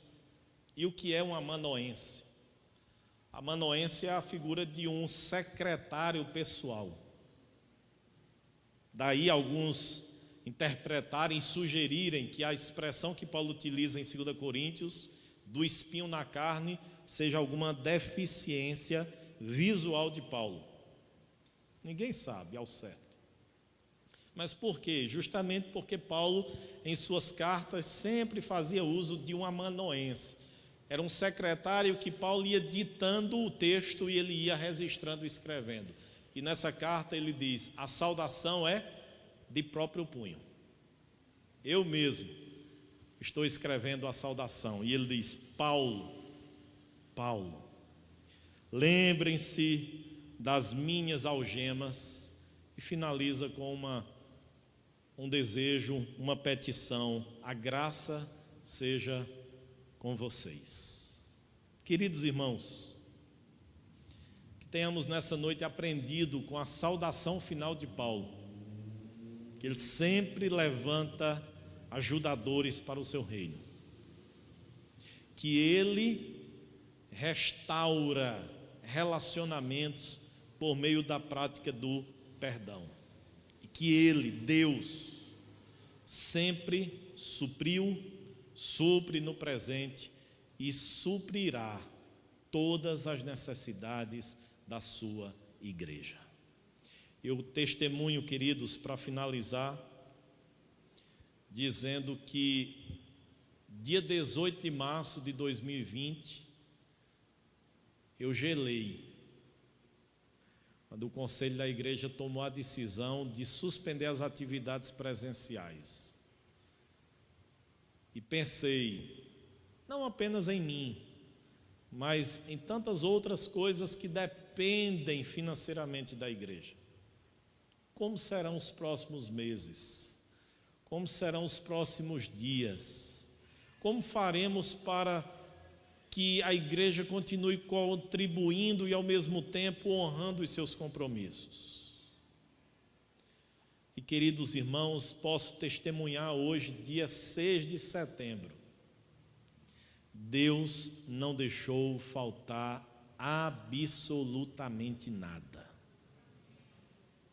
E o que é um amanoense? Amanoense é a figura de um secretário pessoal. Daí alguns interpretarem e sugerirem que a expressão que Paulo utiliza em 2 Coríntios, do espinho na carne seja alguma deficiência visual de Paulo. Ninguém sabe ao certo. Mas por quê? Justamente porque Paulo, em suas cartas, sempre fazia uso de um amanuense. Era um secretário que Paulo ia ditando o texto e ele ia registrando e escrevendo. E nessa carta ele diz: a saudação é de próprio punho. Eu mesmo estou escrevendo a saudação. E ele diz: Paulo, lembrem-se das minhas algemas. E finaliza com um desejo, uma petição: a graça seja com vocês. Queridos irmãos, que tenhamos nessa noite aprendido com a saudação final de Paulo, que ele sempre levanta ajudadores para o seu reino, que ele restaura relacionamentos por meio da prática do perdão, e que ele, Deus, sempre supriu, supre no presente e suprirá todas as necessidades da sua igreja. Eu testemunho, queridos, para finalizar, dizendo que dia 18 de março de 2020, eu gelei, quando o conselho da igreja tomou a decisão de suspender as atividades presenciais. E pensei, não apenas em mim, mas em tantas outras coisas que dependem financeiramente da igreja. Como serão os próximos meses? Como serão os próximos dias? Como faremos para que a igreja continue contribuindo e ao mesmo tempo honrando os seus compromissos? E queridos irmãos, posso testemunhar hoje, dia 6 de setembro, Deus não deixou faltar absolutamente nada.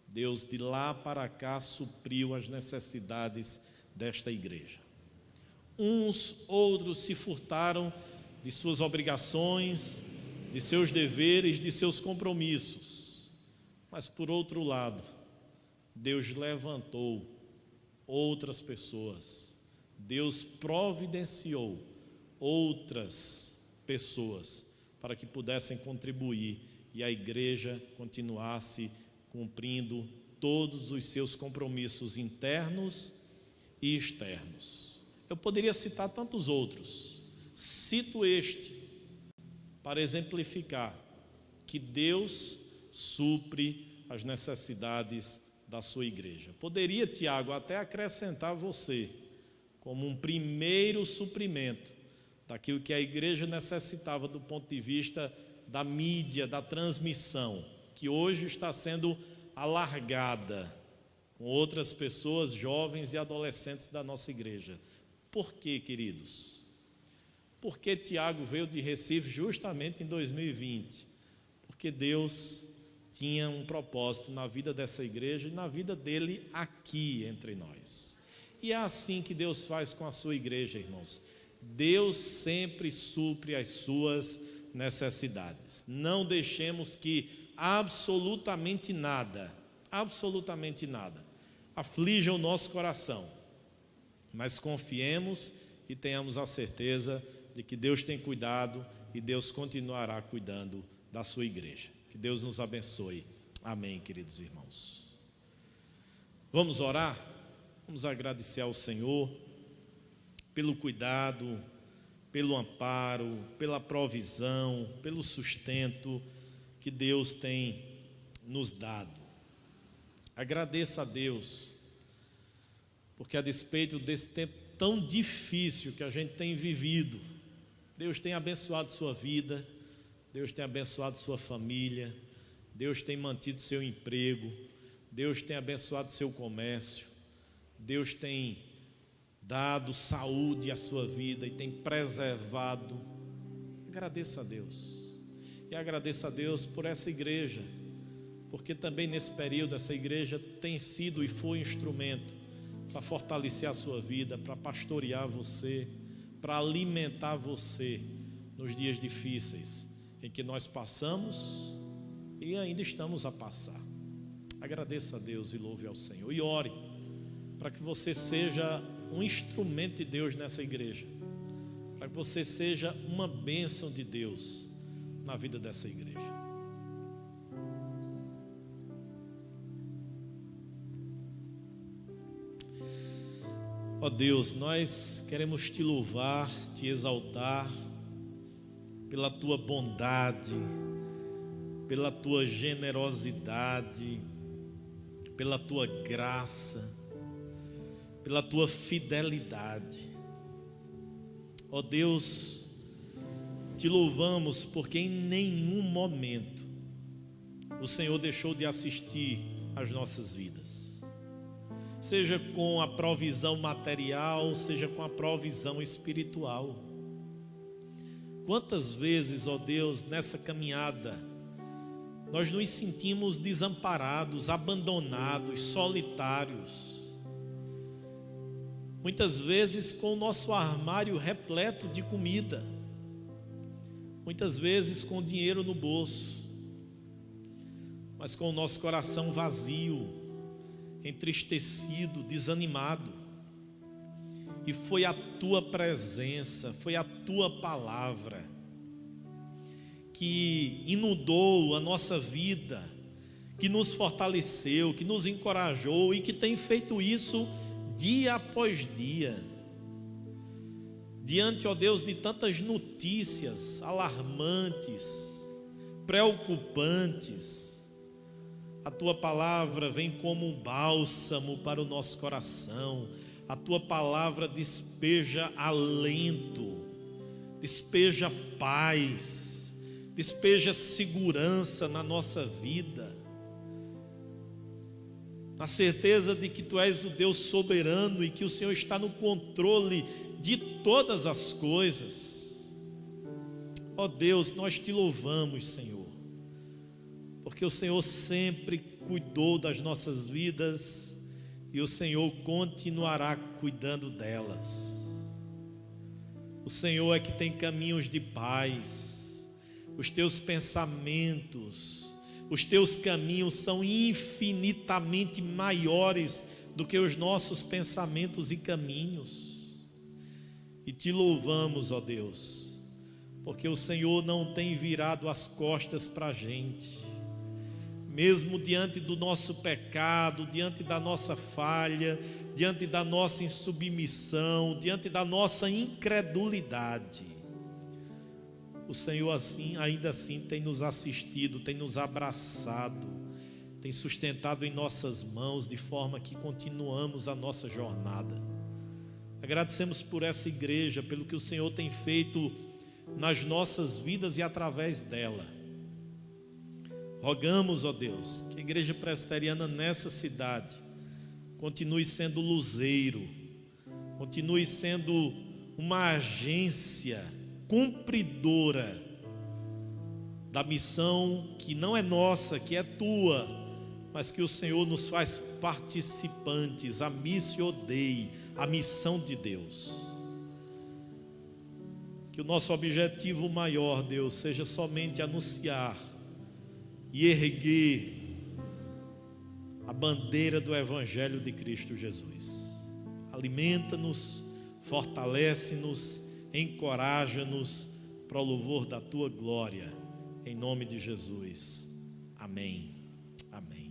Deus de lá para cá supriu as necessidades desta igreja. Uns, outros se furtaram de suas obrigações, de seus deveres, de seus compromissos. Mas por outro lado, Deus levantou outras pessoas. Deus providenciou outras pessoas para que pudessem contribuir e a igreja continuasse cumprindo todos os seus compromissos internos e externos. Eu poderia citar tantos outros, cito este para exemplificar que Deus supre as necessidades da sua igreja. Poderia, Tiago, até acrescentar você como um primeiro suprimento daquilo que a igreja necessitava do ponto de vista da mídia, da transmissão, que hoje está sendo alargada com outras pessoas, jovens e adolescentes da nossa igreja. Por quê, queridos? Porque Tiago veio de Recife justamente em 2020, porque Deus tinha um propósito na vida dessa igreja e na vida dele aqui entre nós. E é assim que Deus faz com a sua igreja, irmãos. Deus sempre supre as suas necessidades. Não deixemos que absolutamente nada aflija o nosso coração, mas confiemos e tenhamos a certeza de que Deus tem cuidado e Deus continuará cuidando da sua igreja. Que Deus nos abençoe. Amém, queridos irmãos. Vamos orar? Vamos agradecer ao Senhor pelo cuidado, pelo amparo, pela provisão, pelo sustento que Deus tem nos dado. Agradeça a Deus, porque a despeito desse tempo tão difícil que a gente tem vivido, Deus tem abençoado sua vida, Deus tem abençoado sua família, Deus tem mantido seu emprego, Deus tem abençoado seu comércio, Deus tem dado saúde à sua vida e tem preservado. Agradeça a Deus. E agradeça a Deus por essa igreja, porque também nesse período essa igreja tem sido e foi instrumento para fortalecer a sua vida, para pastorear você, para alimentar você nos dias difíceis em que nós passamos e ainda estamos a passar. Agradeça a Deus e louve ao Senhor e ore para que você seja um instrumento de Deus nessa igreja, para que você seja uma bênção de Deus na vida dessa igreja. Ó Deus, nós queremos te louvar, te exaltar pela tua bondade, pela tua generosidade, pela tua graça, pela tua fidelidade. Ó Deus, te louvamos porque em nenhum momento o Senhor deixou de assistir às nossas vidas, seja com a provisão material, seja com a provisão espiritual. Quantas vezes, ó Deus, nessa caminhada, nós nos sentimos desamparados, abandonados, solitários. Muitas vezes com o nosso armário repleto de comida, muitas vezes com dinheiro no bolso, mas com o nosso coração vazio, entristecido, desanimado. E foi a tua presença, foi a tua palavra que inundou a nossa vida, que nos fortaleceu, que nos encorajou e que tem feito isso dia após dia. Diante, ó Deus, de tantas notícias alarmantes, preocupantes, a tua palavra vem como um bálsamo para o nosso coração. A tua palavra despeja alento, despeja paz, despeja segurança na nossa vida, na certeza de que tu és o Deus soberano e que o Senhor está no controle de todas as coisas. Ó Deus, nós te louvamos, Senhor, porque o Senhor sempre cuidou das nossas vidas e o Senhor continuará cuidando delas. O Senhor é que tem caminhos de paz. Os teus pensamentos, os teus caminhos são infinitamente maiores do que os nossos pensamentos e caminhos. E te louvamos, ó Deus, porque o Senhor não tem virado as costas para a gente. Mesmo diante do nosso pecado, diante da nossa falha, diante da nossa insubmissão, diante da nossa incredulidade, o Senhor ainda assim tem nos assistido, tem nos abraçado, tem sustentado em nossas mãos, de forma que continuamos a nossa jornada. Agradecemos por essa igreja, pelo que o Senhor tem feito nas nossas vidas e através dela. Rogamos, ó Deus, que a igreja presbiteriana nessa cidade continue sendo luzeiro, continue sendo uma agência cumpridora da missão que não é nossa, que é tua, mas que o Senhor nos faz participantes, a missio Dei, a missão de Deus. Que o nosso objetivo maior, Deus, seja somente anunciar e erguer a bandeira do Evangelho de Cristo Jesus. Alimenta-nos, fortalece-nos, encoraja-nos para o louvor da tua glória, em nome de Jesus. Amém. Amém.